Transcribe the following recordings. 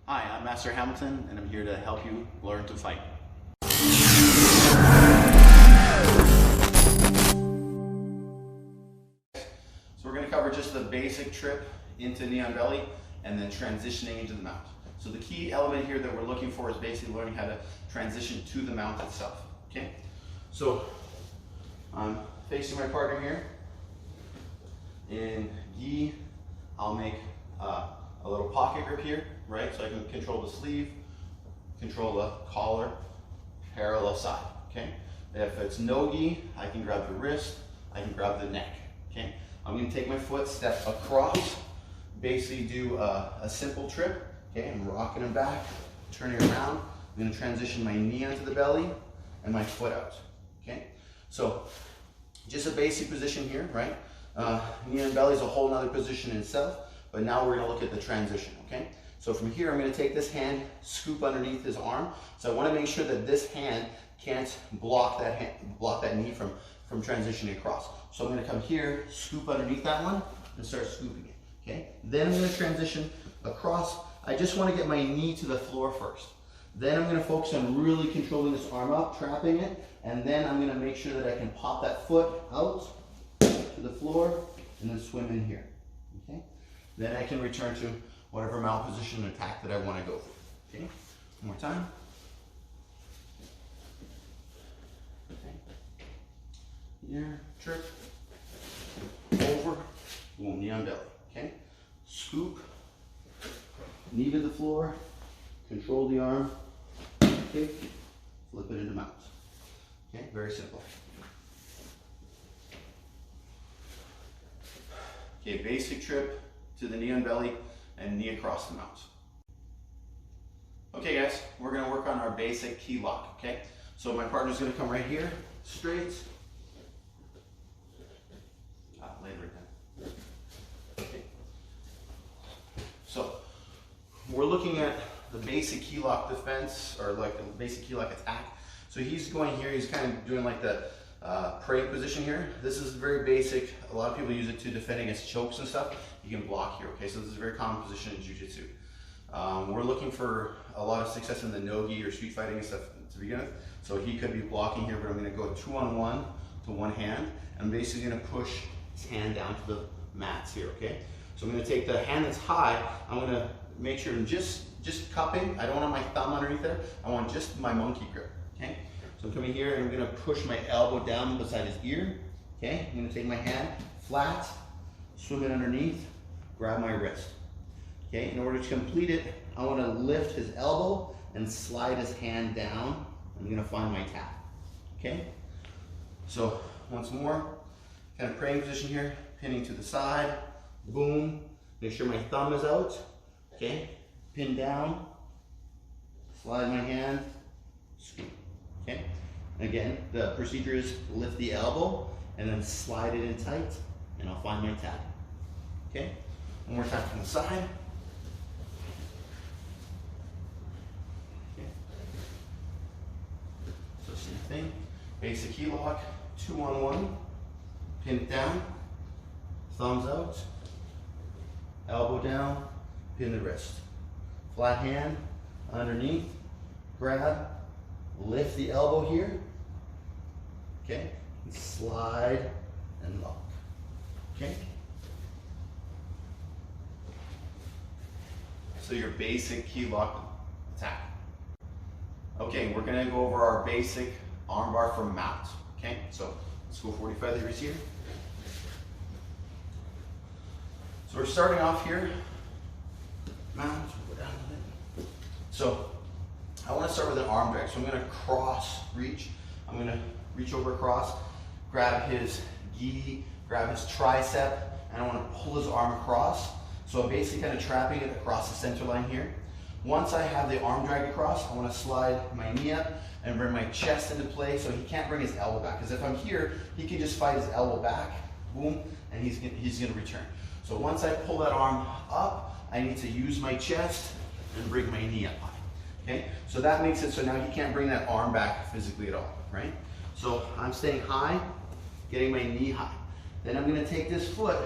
Hi, I'm Master Hamilton, and I'm here to help you learn to fight. So we're going to cover just the basic trip into knee on belly and then transitioning into the mount. So the key element here that we're looking for is basically learning how to transition to the mount itself. Okay? So I'm facing my partner here. In Gi, I'll make a little pocket grip here, right? So I can control the sleeve, control the collar, parallel side, okay? If it's no Gi, I can grab the wrist, I can grab the neck, okay? I'm gonna take my foot, step across, basically do a simple trip, okay? I'm rocking them back, turning around. I'm gonna transition my knee onto the belly and my foot out, okay? So just a basic position here, right? Knee on belly is a whole nother position in itself, but now we're gonna look at the transition, okay? So from here, I'm gonna take this hand, scoop underneath his arm. So I wanna make sure that this hand can't block that knee from transitioning across. So I'm gonna come here, scoop underneath that one, and start scooping it, okay? Then I'm gonna transition across. I just wanna get my knee to the floor first. Then I'm gonna focus on really controlling this arm up, trapping it, and then I'm gonna make sure that I can pop that foot out to the floor and then swim in here, okay? Then I can return to whatever mount position and attack that I want to go through, okay? One more time. Okay. Here, trip, over, boom, knee on belly, okay? Scoop, knee to the floor, control the arm, kick, flip it into mount. Okay, very simple. Okay, basic trip to the knee on belly and knee across the mount. Okay guys, we're gonna work on our basic key lock, okay? So my partner's gonna come right here, straight. Lay it right down. Okay. So, we're looking at the basic key lock defense, or like the basic key lock attack. So he's going here, he's kind of doing like the praying position here. This is very basic. A lot of people use it to defend against chokes and stuff. You can block here, okay? So this is a very common position in Jiu-Jitsu. We're looking for a lot of success in the no-gi or street fighting and stuff to begin with. So he could be blocking here, but I'm gonna go 2-on-1 to one hand. I'm basically gonna push his hand down to the mats here, okay? So I'm gonna take the hand that's high, I'm gonna make sure I'm just cupping. I don't want my thumb underneath there. I want just my monkey grip, okay? So I'm coming here and I'm gonna push my elbow down beside his ear, okay? I'm gonna take my hand flat, swim it underneath, grab my wrist, okay? In order to complete it, I wanna lift his elbow and slide his hand down. I'm gonna find my tap, okay? So once more, kind of praying position here, pinning to the side, boom. Make sure my thumb is out, okay? Pin down, slide my hand, scoop. Okay. Again, the procedure is lift the elbow and then slide it in tight, and I'll find my tap. Okay. One more time from the side. Okay. So same thing. Basic key lock, 2-on-1. Pin it down. Thumbs out. Elbow down. Pin the wrist. Flat hand underneath. Grab. Lift the elbow here, okay, and slide and lock, okay? So your basic key lock attack. Okay, we're gonna go over our basic armbar for mount, okay? So let's go 45 degrees here. So we're starting off here, mount, go down a bit. So I want to start with an arm drag, so I'm going to cross reach. I'm going to reach over across, grab his gi, grab his tricep, and I want to pull his arm across. So I'm basically kind of trapping it across the center line here. Once I have the arm drag across, I want to slide my knee up and bring my chest into play so he can't bring his elbow back. Because if I'm here, he can just fight his elbow back, boom, and he's going to return. So once I pull that arm up, I need to use my chest and bring my knee up high. Okay, so that makes it so now he can't bring that arm back physically at all, right? So I'm staying high, getting my knee high. Then I'm gonna take this foot,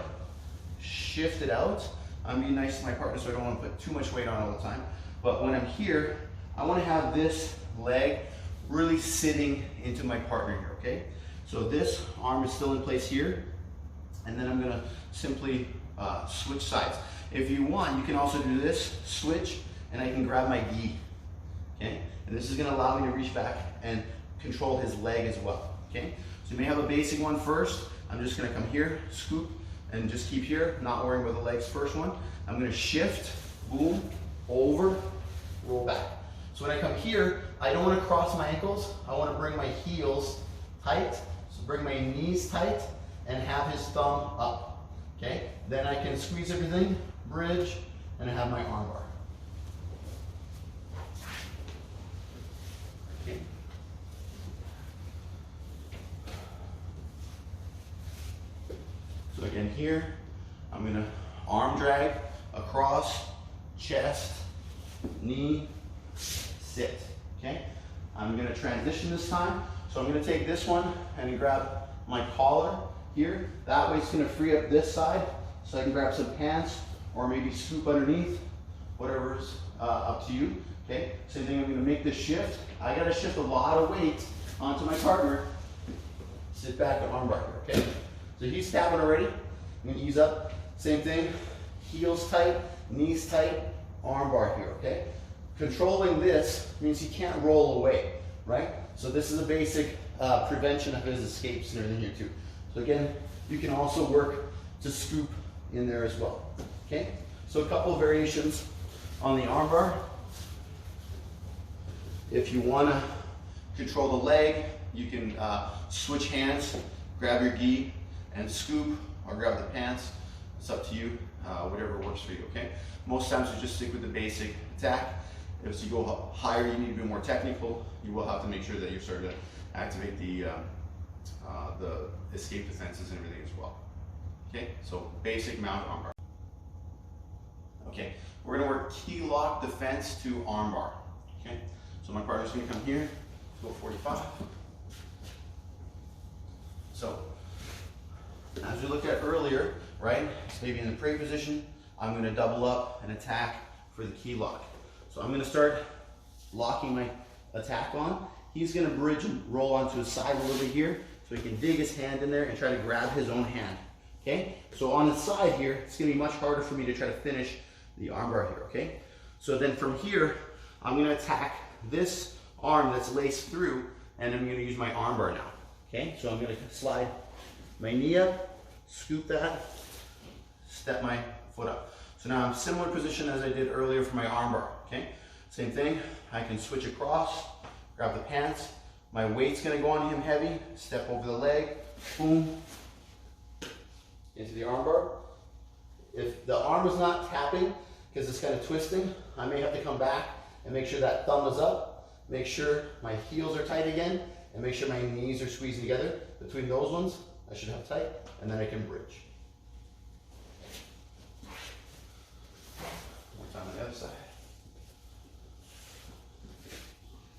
shift it out, I'm being nice to my partner, so I don't want to put too much weight on all the time. But when I'm here, I want to have this leg really sitting into my partner here, okay? So this arm is still in place here, and then I'm going to simply switch sides. If you want, you can also do this, switch, and I can grab my gi, okay? And this is going to allow me to reach back and control his leg as well, okay? So you may have a basic one first. I'm just going to come here, scoop, and just keep here, not worrying about the legs first one. I'm going to shift, boom, over, roll back. So when I come here, I don't want to cross my ankles. I want to bring my heels tight, so bring my knees tight, and have his thumb up, okay? Then I can squeeze everything, bridge, and I have my armbar. Okay. So again here, I'm gonna arm drag across, chest, knee, sit, okay? I'm gonna transition this time. So I'm gonna take this one and grab my collar here. That way it's gonna free up this side so I can grab some pants or maybe scoop underneath, whatever's up to you, okay? Same thing, I'm gonna make this shift. I gotta shift a lot of weight onto my partner. Sit back and armbar here, okay? So he's tapping already. I'm gonna ease up. Same thing, heels tight, knees tight, armbar here, okay? Controlling this means he can't roll away, right? So this is a basic prevention of his escapes and everything here too. So again, you can also work to scoop in there as well, okay? So a couple of variations on the armbar. If you wanna control the leg, you can switch hands, grab your gi and scoop, or grab the pants. It's up to you, whatever works for you, okay? Most times you just stick with the basic attack. If you go higher, you need to be more technical. You will have to make sure that you're starting to activate the escape defenses and everything as well. Okay, so basic mount armbar. Okay, we're gonna work keylock defense to armbar. Okay, so my partner's gonna come here, go 45. So, as we looked at earlier, right, maybe in the prey position, I'm gonna double up and attack for the key lock. So I'm gonna start locking my attack on. He's gonna bridge and roll onto his side a little bit here, so he can dig his hand in there and try to grab his own hand, okay? So on the side here, it's gonna be much harder for me to try to finish the armbar here, okay? So then from here, I'm gonna attack this arm that's laced through, and I'm gonna use my armbar now, okay? So I'm gonna slide my knee up, scoop that, step my foot up. So now I'm similar position as I did earlier for my armbar, okay? Same thing, I can switch across, grab the pants, my weight's gonna go on him heavy, step over the leg, boom, into the armbar. If the arm is not tapping, because it's kind of twisting, I may have to come back and make sure that thumb is up, make sure my heels are tight again, and make sure my knees are squeezing together. Between those ones, I should have tight, and then I can bridge. One time on the other side.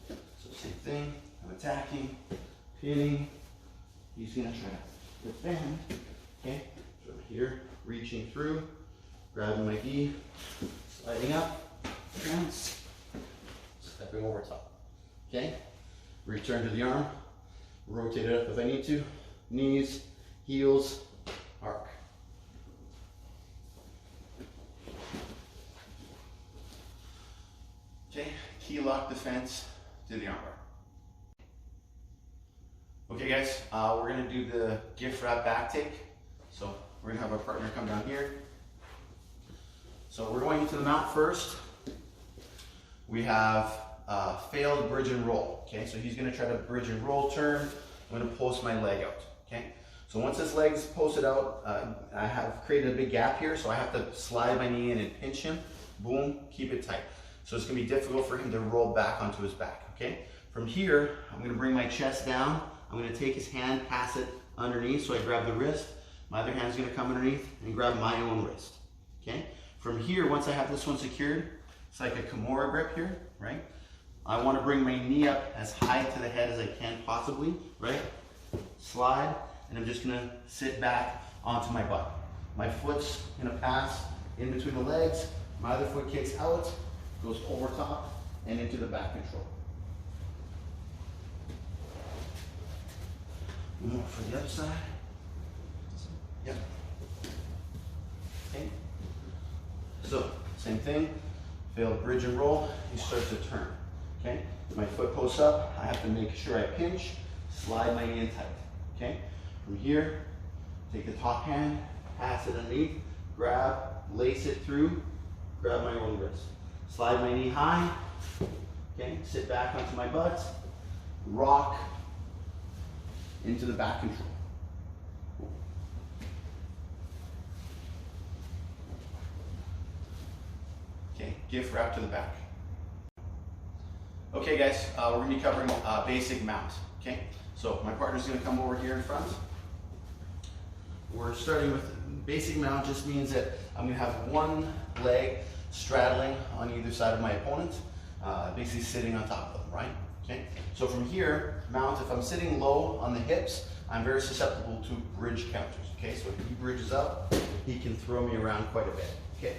So same thing, I'm attacking, pinning, he's gonna try to defend, okay? So I'm here, reaching through, grabbing my gi, sliding up, bounce, stepping over top, okay? Return to the arm, rotate it up if I need to, knees, heels, arc. Okay, key lock defense to the armbar. Okay guys, we're gonna do the gift wrap back take. So we're gonna have our partner come down here. So we're going into the mount first. We have failed bridge and roll. Okay, so he's gonna try to bridge and roll turn. I'm gonna post my leg out. Okay, so once his leg's posted out, I have created a big gap here, so I have to slide my knee in and pinch him. Boom, keep it tight. So it's gonna be difficult for him to roll back onto his back. Okay, from here, I'm gonna bring my chest down. I'm gonna take his hand, pass it underneath, so I grab the wrist. My other hand's gonna come underneath and grab my own wrist. Okay, from here, once I have this one secured, it's like a Kimura grip here, right? I want to bring my knee up as high to the head as I can possibly, right? Slide, and I'm just gonna sit back onto my butt. My foot's gonna pass in between the legs. My other foot kicks out, goes over top, and into the back control. More for the other side. Yep. Okay. So, same thing. Failed bridge and roll, you start to turn. Okay? My foot posts up, I have to make sure I pinch, slide my knee in tight. Okay? From here, take the top hand, pass it underneath, grab, lace it through, grab my own wrist. Slide my knee high, okay? Sit back onto my butt, rock into the back control. Okay, gift wrap to the back. Okay guys, we're gonna be covering basic mount, okay? So my partner's gonna come over here in front. We're starting with basic mount. Just means that I'm gonna have one leg straddling on either side of my opponent, basically sitting on top of them, right? Okay. So from here, mount, if I'm sitting low on the hips, I'm very susceptible to bridge counters, okay? So if he bridges up, he can throw me around quite a bit, okay?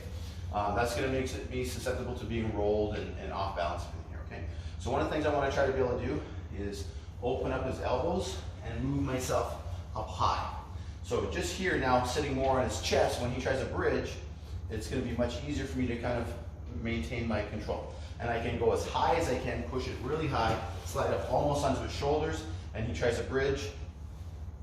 That's gonna make me susceptible to being rolled and off balance from here, okay? So one of the things I wanna try to be able to do is open up his elbows and move myself up high. So just here now, sitting more on his chest, when he tries to bridge, it's gonna be much easier for me to kind of maintain my control. And I can go as high as I can, push it really high, slide up almost onto his shoulders, and he tries to bridge,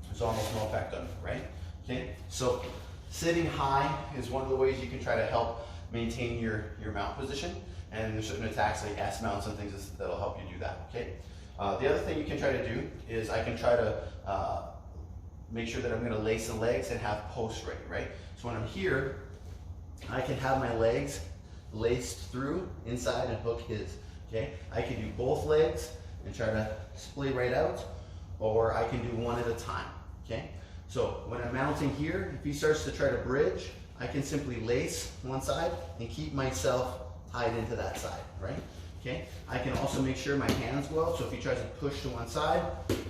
there's almost no effect on me, right? Okay, so sitting high is one of the ways you can try to help maintain your mount position. And there's certain attacks like S mounts and things that'll help you do that, okay? The other thing you can try to do is I can try to make sure that I'm gonna lace the legs and have post ready, right? So when I'm here, I can have my legs laced through inside and hook his, okay? I can do both legs and try to splay right out, or I can do one at a time, okay? So when I'm mounting here, if he starts to try to bridge, I can simply lace one side and keep myself tied into that side, right? Okay, I can also make sure my hands go out, so if he tries to push to one side,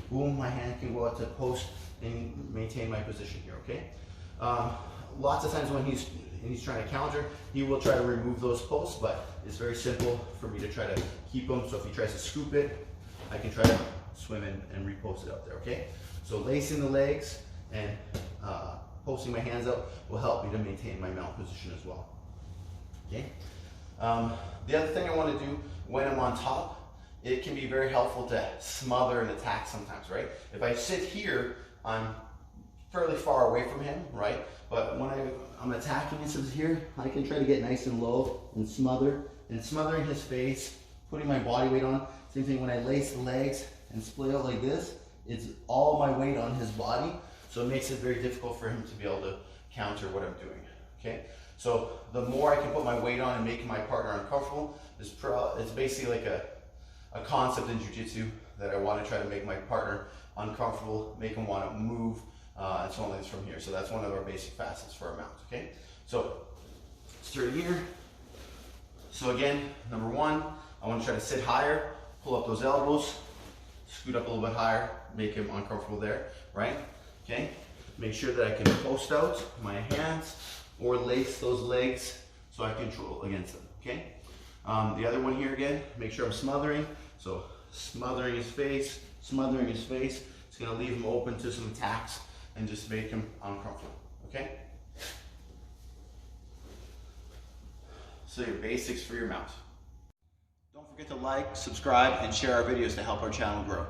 boom, my hand can go out to post and maintain my position here, okay? Lots of times when he's trying to counter, he will try to remove those posts, but it's very simple for me to try to keep them, so if he tries to scoop it, I can try to swim in and repost it up there, okay? So lacing the legs and posting my hands out will help me to maintain my mount position as well, okay? The other thing I want to do when I'm on top, it can be very helpful to smother an attack sometimes, right? If I sit here, I'm fairly far away from him, right? But when I'm attacking instead of here, I can try to get nice and low and smother. And smothering his face, putting my body weight on. Same thing when I lace the legs and splay out like this, it's all my weight on his body. So it makes it very difficult for him to be able to counter what I'm doing, okay? So the more I can put my weight on and make my partner uncomfortable, it's basically like a concept in jiu-jitsu that I want to try to make my partner uncomfortable, make him want to move, and so on like this from here. So that's one of our basic facets for our mount, okay? So start here. So again, number one, I want to try to sit higher, pull up those elbows, scoot up a little bit higher, make him uncomfortable there, right? Okay? Make sure that I can post out my hands or lace those legs so I control against them, okay? The other one here again, make sure I'm smothering. So smothering his face, smothering his face. It's gonna leave him open to some attacks and just make him uncomfortable, okay? So your basics for your mount. Don't forget to like, subscribe, and share our videos to help our channel grow.